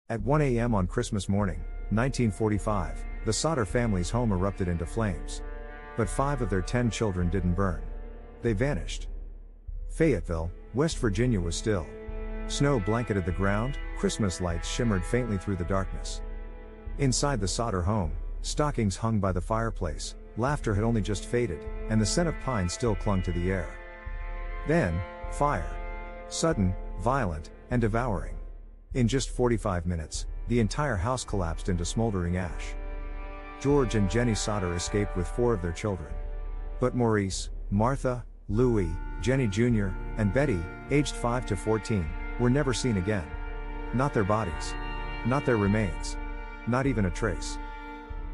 At 1 a.m. on Christmas morning, 1945, the Sodder family's home erupted into flames. But 5 of their 10 children didn't burn. They vanished. Fayetteville, West Virginia was still. Snow blanketed the ground, Christmas lights shimmered faintly through the darkness. Inside the Sodder home, stockings hung by the fireplace, laughter had only just faded, and the scent of pine still clung to the air. Then, fire. Sudden, violent, and devouring. In just 45 minutes, the entire house collapsed into smoldering ash. George and Jenny Sodder escaped with 4 of their children. But Maurice, Martha, Louis, Jenny Jr., and Betty, aged 5 to 14, were never seen again. Not their bodies. Not their remains. Not even a trace.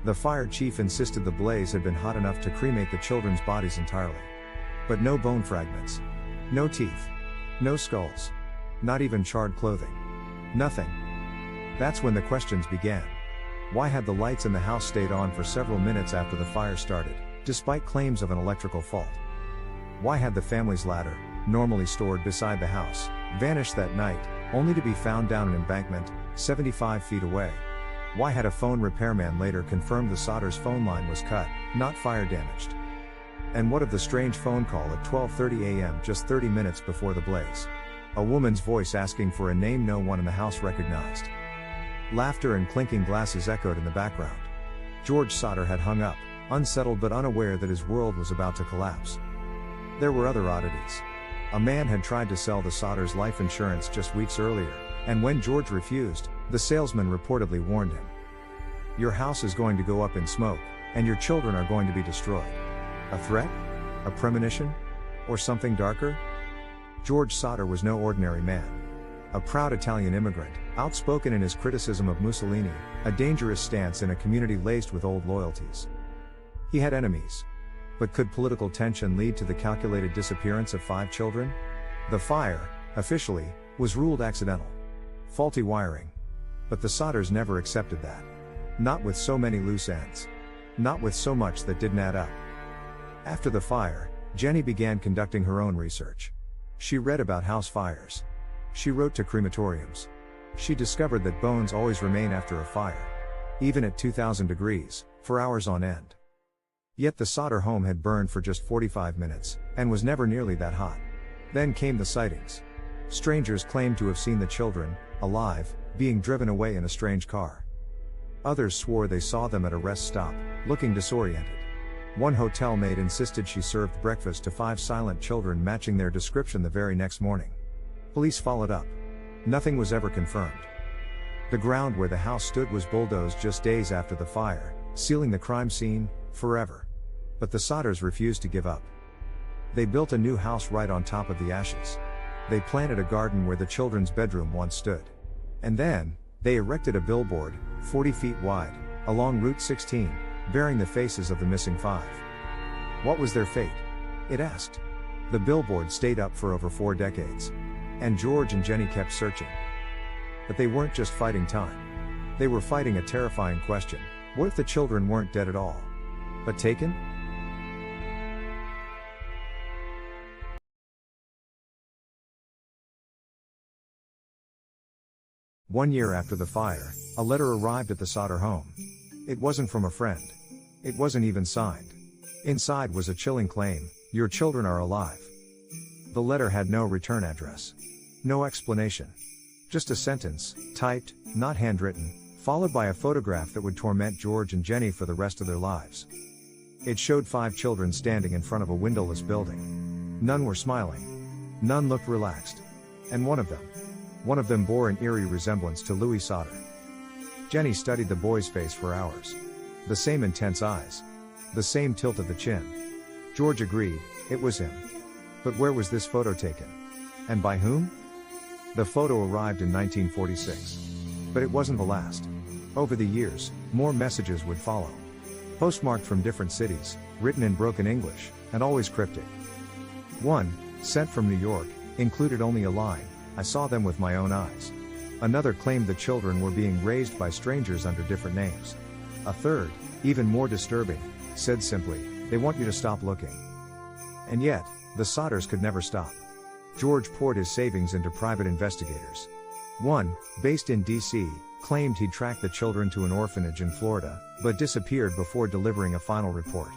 The fire chief insisted the blaze had been hot enough to cremate the children's bodies entirely. But no bone fragments. No teeth. No skulls. Not even charred clothing. Nothing. That's when the questions began. Why had the lights in the house stayed on for several minutes after the fire started, despite claims of an electrical fault? Why had the family's ladder, normally stored beside the house, vanished that night, only to be found down an embankment, 75 feet away? Why had a phone repairman later confirmed the Sodders' phone line was cut, not fire damaged? And what of the strange phone call at 12:30 a.m. just 30 minutes before the blaze? A woman's voice asking for a name no one in the house recognized. Laughter and clinking glasses echoed in the background. George Sodder had hung up, unsettled but unaware that his world was about to collapse. There were other oddities. A man had tried to sell the Sodders life insurance just weeks earlier, and when George refused, the salesman reportedly warned him. Your house is going to go up in smoke, and your children are going to be destroyed. A threat? A premonition? Or something darker? George Sodder was no ordinary man. A proud Italian immigrant, outspoken in his criticism of Mussolini, a dangerous stance in a community laced with old loyalties. He had enemies. But could political tension lead to the calculated disappearance of 5 children? The fire, officially, was ruled accidental. Faulty wiring. But the Sodders never accepted that. Not with so many loose ends. Not with so much that didn't add up. After the fire, Jenny began conducting her own research. She read about house fires. She wrote to crematoriums. She discovered that bones always remain after a fire. Even at 2,000 degrees, for hours on end. Yet the Sodder home had burned for just 45 minutes, and was never nearly that hot. Then came the sightings. Strangers claimed to have seen the children, alive, being driven away in a strange car. Others swore they saw them at a rest stop, looking disoriented. One hotel maid insisted she served breakfast to 5 silent children, matching their description the very next morning. Police followed up. Nothing was ever confirmed. The ground where the house stood was bulldozed just days after the fire, sealing the crime scene, forever. But the Sodders refused to give up. They built a new house right on top of the ashes. They planted a garden where the children's bedroom once stood. And then, they erected a billboard, 40 feet wide, along Route 16, bearing the faces of the missing 5. What was their fate? It asked. The billboard stayed up for over 4 decades. And George and Jenny kept searching. But they weren't just fighting time. They were fighting a terrifying question. What if the children weren't dead at all, but taken? One year after the fire, a letter arrived at the Sodder home. It wasn't from a friend. It wasn't even signed. Inside was a chilling claim: your children are alive. The letter had no return address. No explanation. Just a sentence, typed, not handwritten, followed by a photograph that would torment George and Jenny for the rest of their lives. It showed 5 children standing in front of a windowless building. None were smiling. None looked relaxed. And one of them bore an eerie resemblance to Louis Sodder. Jenny studied the boy's face for hours. The same intense eyes. The same tilt of the chin. George agreed, it was him. But where was this photo taken? And by whom? The photo arrived in 1946. But it wasn't the last. Over the years, more messages would follow. Postmarked from different cities, written in broken English, and always cryptic. One, sent from New York, included only a line: I saw them with my own eyes. Another claimed the children were being raised by strangers under different names. A third, even more disturbing, said simply, they want you to stop looking. And yet, the Sodders could never stop. George poured his savings into private investigators. One, based in D.C., claimed he'd tracked the children to an orphanage in Florida, but disappeared before delivering a final report.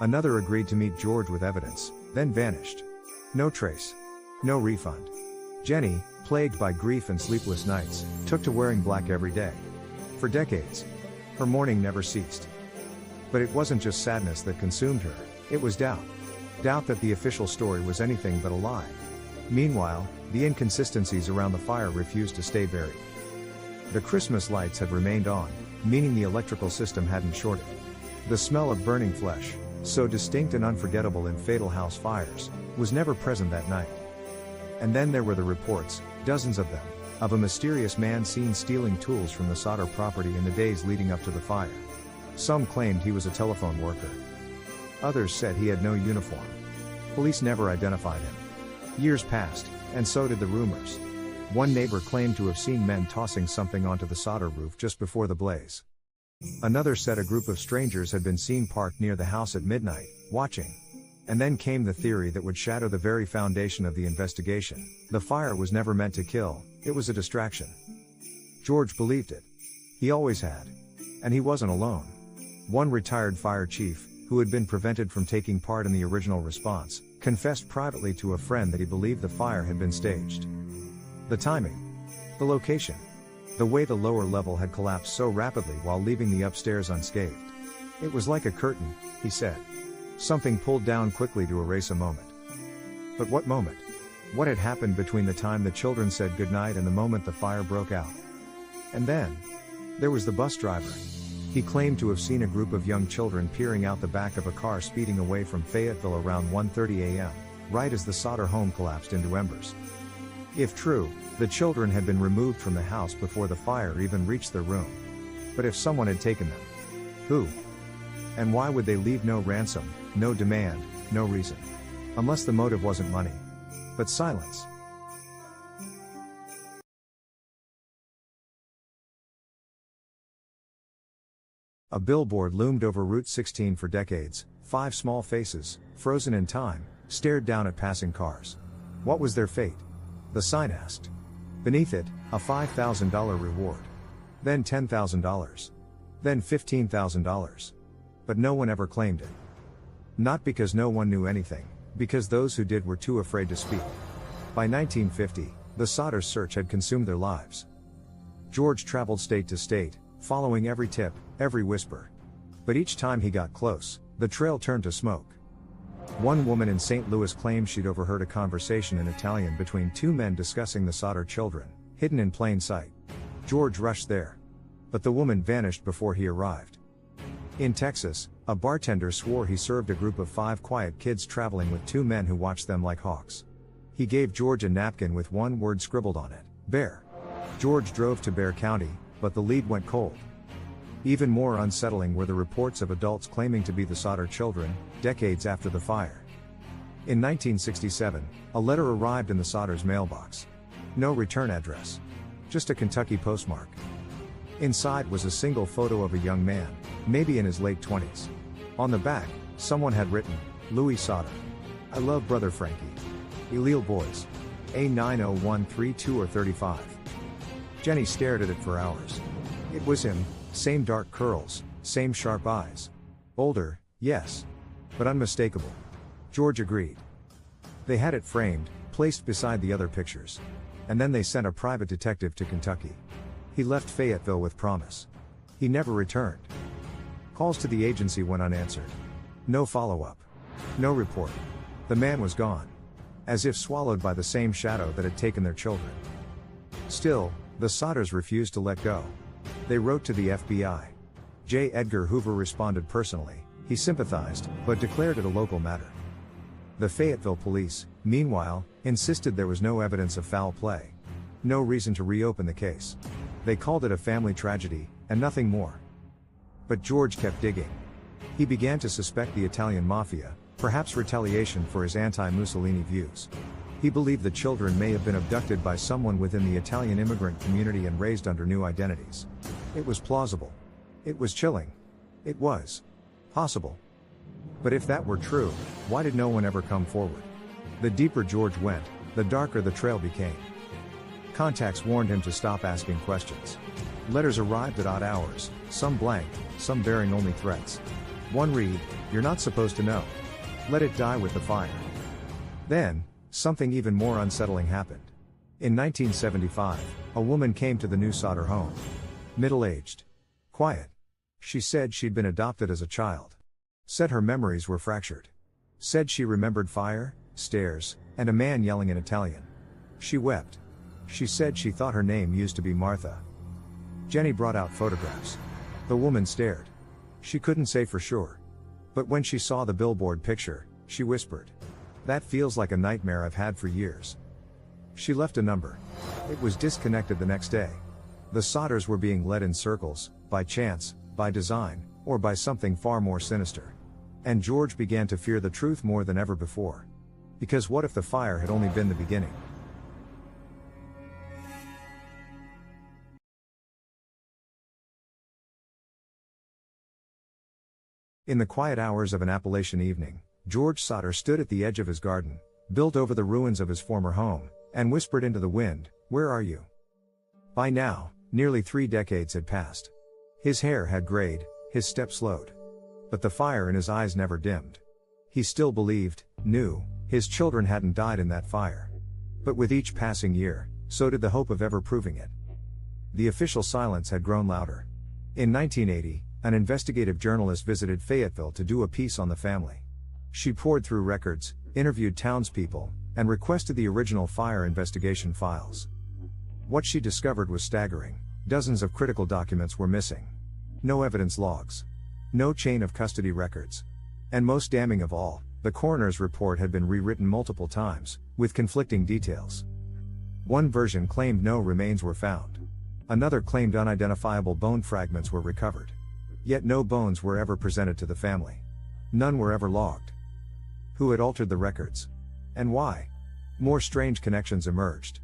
Another agreed to meet George with evidence, then vanished. No trace. No refund. Jenny, plagued by grief and sleepless nights, took to wearing black every day. For decades, her mourning never ceased. But it wasn't just sadness that consumed her, it was doubt. Doubt that the official story was anything but a lie. Meanwhile, the inconsistencies around the fire refused to stay buried. The Christmas lights had remained on, meaning the electrical system hadn't shorted. The smell of burning flesh, so distinct and unforgettable in fatal house fires, was never present that night. And then there were the reports, dozens of them, of a mysterious man seen stealing tools from the Sodder property in the days leading up to the fire. Some claimed he was a telephone worker. Others said he had no uniform. Police never identified him. Years passed, and so did the rumors. One neighbor claimed to have seen men tossing something onto the Sodder roof just before the blaze. Another said a group of strangers had been seen parked near the house at midnight, watching. And then came the theory that would shatter the very foundation of the investigation. The fire was never meant to kill, it was a distraction. George believed it. He always had. And he wasn't alone. One retired fire chief, who had been prevented from taking part in the original response, confessed privately to a friend that he believed the fire had been staged. The timing. The location. The way the lower level had collapsed so rapidly while leaving the upstairs unscathed. It was like a curtain, he said. Something pulled down quickly to erase a moment. But what moment? What had happened between the time the children said goodnight and the moment the fire broke out? And then, there was the bus driver. He claimed to have seen a group of young children peering out the back of a car speeding away from Fayetteville around 1:30 a.m., right as the Sodder home collapsed into embers. If true, the children had been removed from the house before the fire even reached their room. But if someone had taken them, who? And why would they leave no ransom, no demand, no reason? Unless the motive wasn't money. But silence. A billboard loomed over Route 16 for decades. 5 small faces, frozen in time, stared down at passing cars. What was their fate? The sign asked. Beneath it, a $5,000 reward. Then $10,000. Then $15,000. But no one ever claimed it. Not because no one knew anything, because those who did were too afraid to speak. By 1950, the Sodder search had consumed their lives. George traveled state to state, following every tip, every whisper. But each time he got close, the trail turned to smoke. One woman in St. Louis claimed she'd overheard a conversation in Italian between 2 men discussing the Sodder children, hidden in plain sight. George rushed there. But the woman vanished before he arrived. In Texas, a bartender swore he served a group of 5 quiet kids traveling with 2 men who watched them like hawks. He gave George a napkin with one word scribbled on it: Bear. George drove to Bexar County, but the lead went cold. Even more unsettling were the reports of adults claiming to be the Sodder children, decades after the fire. In 1967, a letter arrived in the Sodders' mailbox. No return address. Just a Kentucky postmark. Inside was a single photo of a young man, maybe in his late 20s. On the back, someone had written, Louis Sodder. I love brother Frankie. Elil boys. A90132 or 35. Jenny stared at it for hours. It was him, same dark curls, same sharp eyes. Older, yes. But unmistakable. George agreed. They had it framed, placed beside the other pictures. And then they sent a private detective to Kentucky. He left Fayetteville with promise. He never returned. Calls to the agency went unanswered. No follow-up. No report. The man was gone. As if swallowed by the same shadow that had taken their children. Still, the Sodders refused to let go. They wrote to the FBI. J. Edgar Hoover responded personally. He sympathized, but declared it a local matter. The Fayetteville police, meanwhile, insisted there was no evidence of foul play. No reason to reopen the case. They called it a family tragedy, and nothing more. But George kept digging. He began to suspect the Italian mafia, perhaps retaliation for his anti-Mussolini views. He believed the children may have been abducted by someone within the Italian immigrant community and raised under new identities. It was plausible. It was chilling. It was possible. But if that were true, why did no one ever come forward? The deeper George went, the darker the trail became. Contacts warned him to stop asking questions. Letters arrived at odd hours, some blank, some bearing only threats. One read, "You're not supposed to know. Let it die with the fire." Then, something even more unsettling happened. In 1975, a woman came to the new Sodder home. Middle-aged. Quiet. She said she'd been adopted as a child. Said her memories were fractured. Said she remembered fire, stairs, and a man yelling in Italian. She wept. She said she thought her name used to be Martha. Jenny brought out photographs. The woman stared. She couldn't say for sure. But when she saw the billboard picture, she whispered, "That feels like a nightmare I've had for years." She left a number. It was disconnected the next day. The Sodders were being led in circles, by chance, by design, or by something far more sinister. And George began to fear the truth more than ever before. Because what if the fire had only been the beginning? In the quiet hours of an Appalachian evening, George Sodder stood at the edge of his garden, built over the ruins of his former home, and whispered into the wind, "Where are you?" By now, nearly 3 decades had passed. His hair had grayed, his step slowed. But the fire in his eyes never dimmed. He still believed, knew, his children hadn't died in that fire. But with each passing year, so did the hope of ever proving it. The official silence had grown louder. In 1980, an investigative journalist visited Fayetteville to do a piece on the family. She pored through records, interviewed townspeople, and requested the original fire investigation files. What she discovered was staggering. Dozens of critical documents were missing. No evidence logs. No chain of custody records. And most damning of all, the coroner's report had been rewritten multiple times, with conflicting details. One version claimed no remains were found. Another claimed unidentifiable bone fragments were recovered. Yet no bones were ever presented to the family. None were ever logged. Who had altered the records? And why? More strange connections emerged.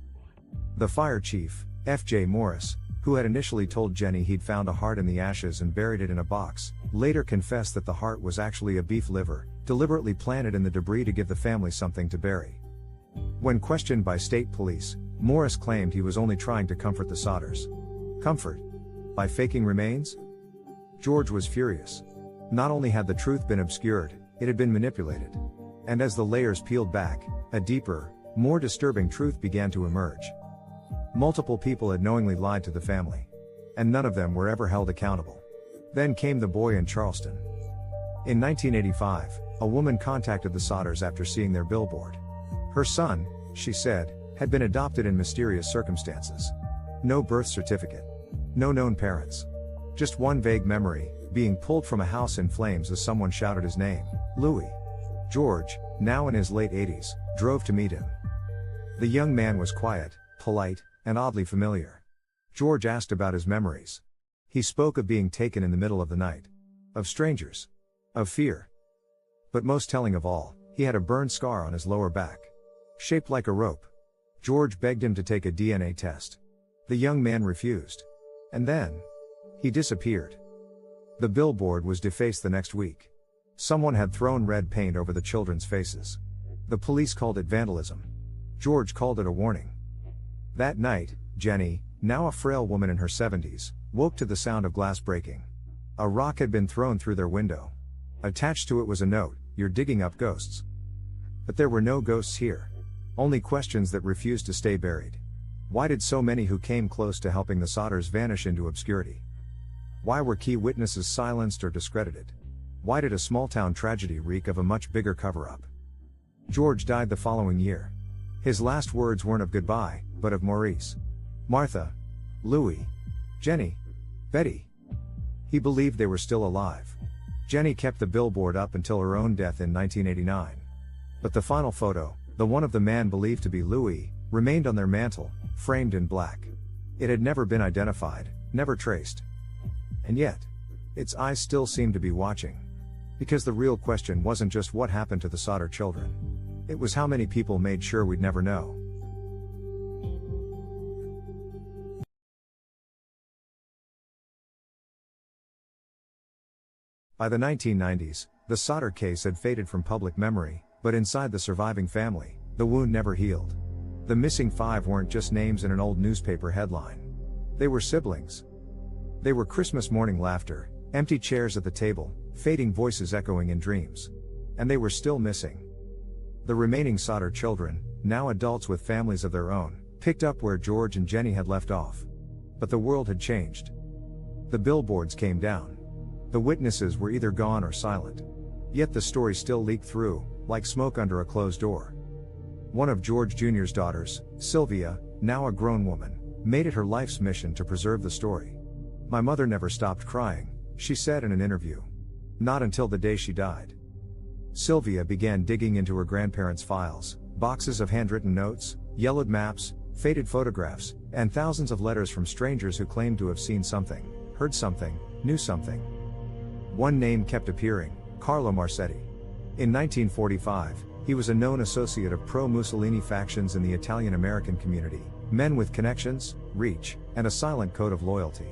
The fire chief, F.J. Morris, who had initially told Jenny he'd found a heart in the ashes and buried it in a box, later confessed that the heart was actually a beef liver, deliberately planted in the debris to give the family something to bury. When questioned by state police, Morris claimed he was only trying to comfort the Sodders. Comfort? By faking remains? George was furious. Not only had the truth been obscured, it had been manipulated. And as the layers peeled back, a deeper, more disturbing truth began to emerge. Multiple people had knowingly lied to the family. And none of them were ever held accountable. Then came the boy in Charleston. In 1985, a woman contacted the Sodders after seeing their billboard. Her son, she said, had been adopted in mysterious circumstances. No birth certificate. No known parents. Just one vague memory, being pulled from a house in flames as someone shouted his name, Louis. George, now in his late 80s, drove to meet him. The young man was quiet, polite, and oddly familiar. George asked about his memories. He spoke of being taken in the middle of the night. Of strangers. Of fear. But most telling of all, he had a burn scar on his lower back. Shaped like a rope. George begged him to take a DNA test. The young man refused. And then, he disappeared. The billboard was defaced the next week. Someone had thrown red paint over the children's faces. The police called it vandalism. George called it a warning. That night, Jenny, now a frail woman in her 70s, woke to the sound of glass breaking. A rock had been thrown through their window. Attached to it was a note, "You're digging up ghosts." But there were no ghosts here. Only questions that refused to stay buried. Why did so many who came close to helping the Sodders vanish into obscurity? Why were key witnesses silenced or discredited? Why did a small-town tragedy reek of a much bigger cover-up? George died the following year. His last words weren't of goodbye, but of Maurice. Martha. Louis. Jenny. Betty. He believed they were still alive. Jenny kept the billboard up until her own death in 1989. But the final photo, the one of the man believed to be Louis, remained on their mantle, framed in black. It had never been identified, never traced. And yet, its eyes still seemed to be watching. Because the real question wasn't just what happened to the Sodder children. It was how many people made sure we'd never know. By the 1990s, the Sodder case had faded from public memory, but inside the surviving family, the wound never healed. The missing 5 weren't just names in an old newspaper headline. They were siblings. They were Christmas morning laughter, empty chairs at the table, fading voices echoing in dreams. And they were still missing. The remaining Sodder children, now adults with families of their own, picked up where George and Jenny had left off. But the world had changed. The billboards came down. The witnesses were either gone or silent. Yet the story still leaked through, like smoke under a closed door. One of George Jr.'s daughters, Sylvia, now a grown woman, made it her life's mission to preserve the story. "My mother never stopped crying," she said in an interview. "Not until the day she died." Sylvia began digging into her grandparents' files, boxes of handwritten notes, yellowed maps, faded photographs, and thousands of letters from strangers who claimed to have seen something, heard something, knew something. One name kept appearing: Carlo Marsetti. In 1945, he was a known associate of pro-Mussolini factions in the Italian-American community, men with connections, reach, and a silent code of loyalty.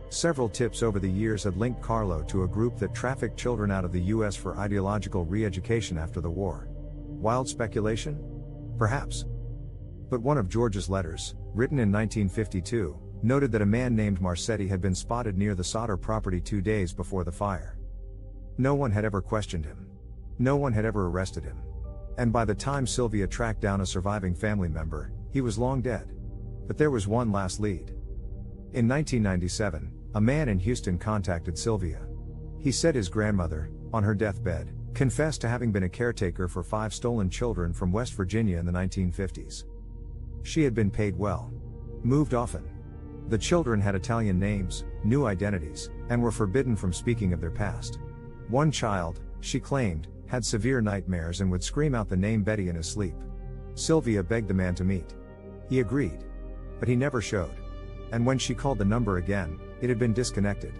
Several tips over the years had linked Carlo to a group that trafficked children out of the US for ideological re-education after the war. Wild speculation? Perhaps. But one of George's letters, written in 1952, noted that a man named Marsetti had been spotted near the Sodder property 2 days before the fire. No one had ever questioned him. No one had ever arrested him. And by the time Sylvia tracked down a surviving family member, he was long dead. But there was one last lead. In 1997, a man in Houston contacted Sylvia. He said his grandmother, on her deathbed, confessed to having been a caretaker for 5 stolen children from West Virginia in the 1950s. She had been paid well. Moved often. The children had Italian names, new identities, and were forbidden from speaking of their past. One child, she claimed, had severe nightmares and would scream out the name Betty in his sleep. Sylvia begged the man to meet. He agreed. But he never showed. And when she called the number again, it had been disconnected.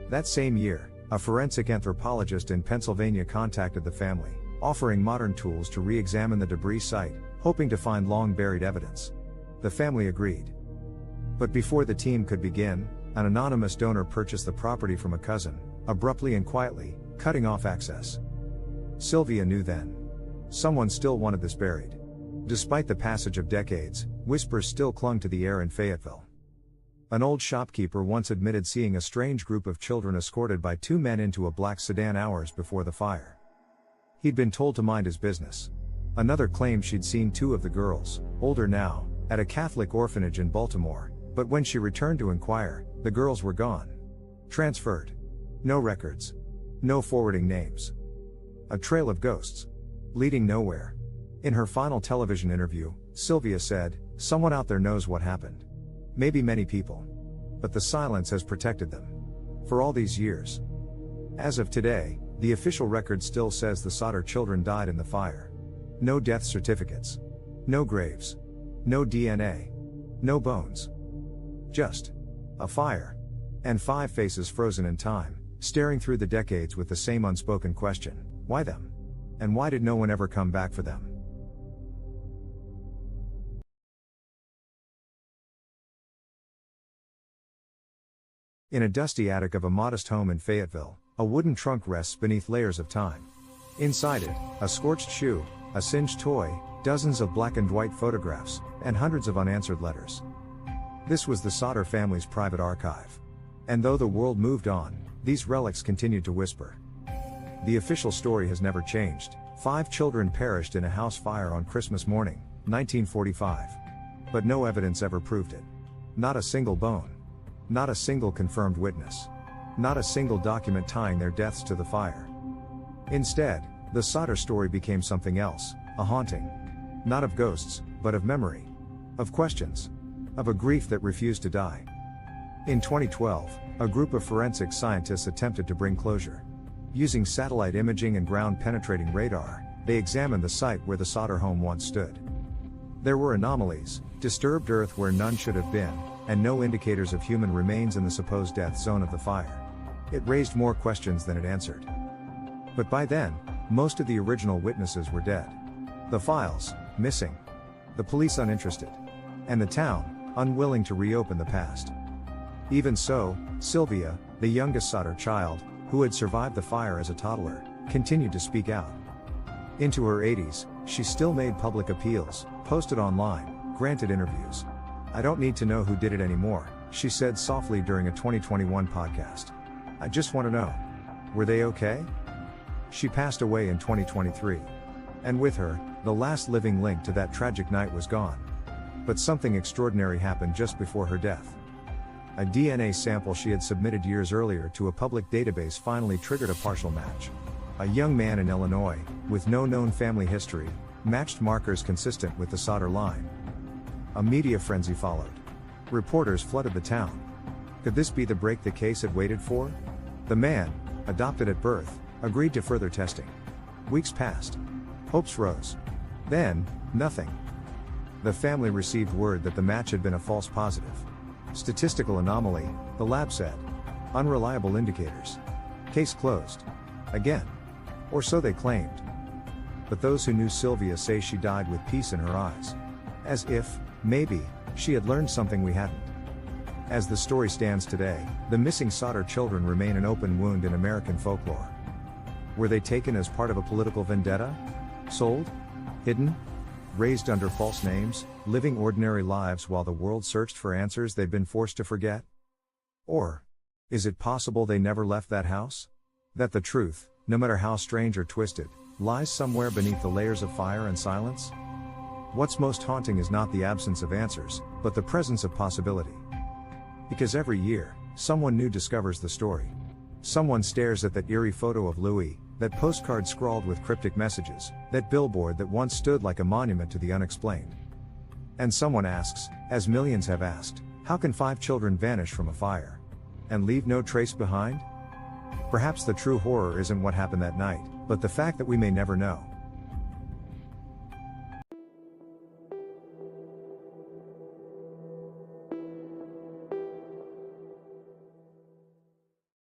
That same year, a forensic anthropologist in Pennsylvania contacted the family, offering modern tools to re-examine the debris site, hoping to find long-buried evidence. The family agreed. But before the team could begin, an anonymous donor purchased the property from a cousin, abruptly and quietly, cutting off access. Sylvia knew then. Someone still wanted this buried. Despite the passage of decades, whispers still clung to the air in Fayetteville. An old shopkeeper once admitted seeing a strange group of children escorted by 2 men into a black sedan hours before the fire. He'd been told to mind his business. Another claimed she'd seen 2 of the girls, older now, at a Catholic orphanage in Baltimore, but when she returned to inquire, the girls were gone. Transferred. No records. No forwarding names. A trail of ghosts. Leading nowhere. In her final television interview, Sylvia said, "Someone out there knows what happened. Maybe many people. But the silence has protected them. For all these years." As of today, the official record still says the Sodder children died in the fire. No death certificates. No graves. No DNA. No bones. Just a fire. And 5 faces frozen in time, staring through the decades with the same unspoken question: why them? And why did no one ever come back for them? In a dusty attic of a modest home in Fayetteville, a wooden trunk rests beneath layers of time. Inside it, a scorched shoe, a singed toy, dozens of black and white photographs, and hundreds of unanswered letters. This was the Sodder family's private archive. And though the world moved on, these relics continued to whisper. The official story has never changed. 5 children perished in a house fire on Christmas morning, 1945. But no evidence ever proved it. Not a single bone. Not a single confirmed witness. Not a single document tying their deaths to the fire. Instead, the Sodder story became something else, a haunting. Not of ghosts, but of memory. Of questions. Of a grief that refused to die. In 2012, a group of forensic scientists attempted to bring closure. Using satellite imaging and ground-penetrating radar, they examined the site where the Sodder home once stood. There were anomalies, disturbed earth where none should have been, and no indicators of human remains in the supposed death zone of the fire. It raised more questions than it answered. But by then, most of the original witnesses were dead. The files, missing. The police uninterested. And the town, unwilling to reopen the past. Even so, Sylvia, the youngest Sodder child, who had survived the fire as a toddler, continued to speak out. Into her 80s, she still made public appeals, posted online, granted interviews. "I don't need to know who did it anymore," she said softly during a 2021 podcast. "I just want to know. Were they okay?" She passed away in 2023. And with her, the last living link to that tragic night was gone. But something extraordinary happened just before her death. A DNA sample she had submitted years earlier to a public database finally triggered a partial match. A young man in Illinois, with no known family history, matched markers consistent with the Sodder line. A media frenzy followed. Reporters flooded the town. Could this be the break the case had waited for? The man, adopted at birth, agreed to further testing. Weeks passed. Hopes rose. Then, nothing. The family received word that the match had been a false positive. Statistical anomaly, the lab said. Unreliable indicators. Case closed. Again. Or so they claimed. But those who knew Sylvia say she died with peace in her eyes. As if, maybe, she had learned something we hadn't. As the story stands today, the missing Sodder children remain an open wound in American folklore. Were they taken as part of a political vendetta? Sold? Hidden? Raised under false names, living ordinary lives while the world searched for answers they'd been forced to forget? Or, is it possible they never left that house? That the truth, no matter how strange or twisted, lies somewhere beneath the layers of fire and silence? What's most haunting is not the absence of answers, but the presence of possibility. Because every year, someone new discovers the story. Someone stares at that eerie photo of Louis, that postcard scrawled with cryptic messages, that billboard that once stood like a monument to the unexplained. And someone asks, as millions have asked, how can 5 children vanish from a fire and leave no trace behind? Perhaps the true horror isn't what happened that night, but the fact that we may never know.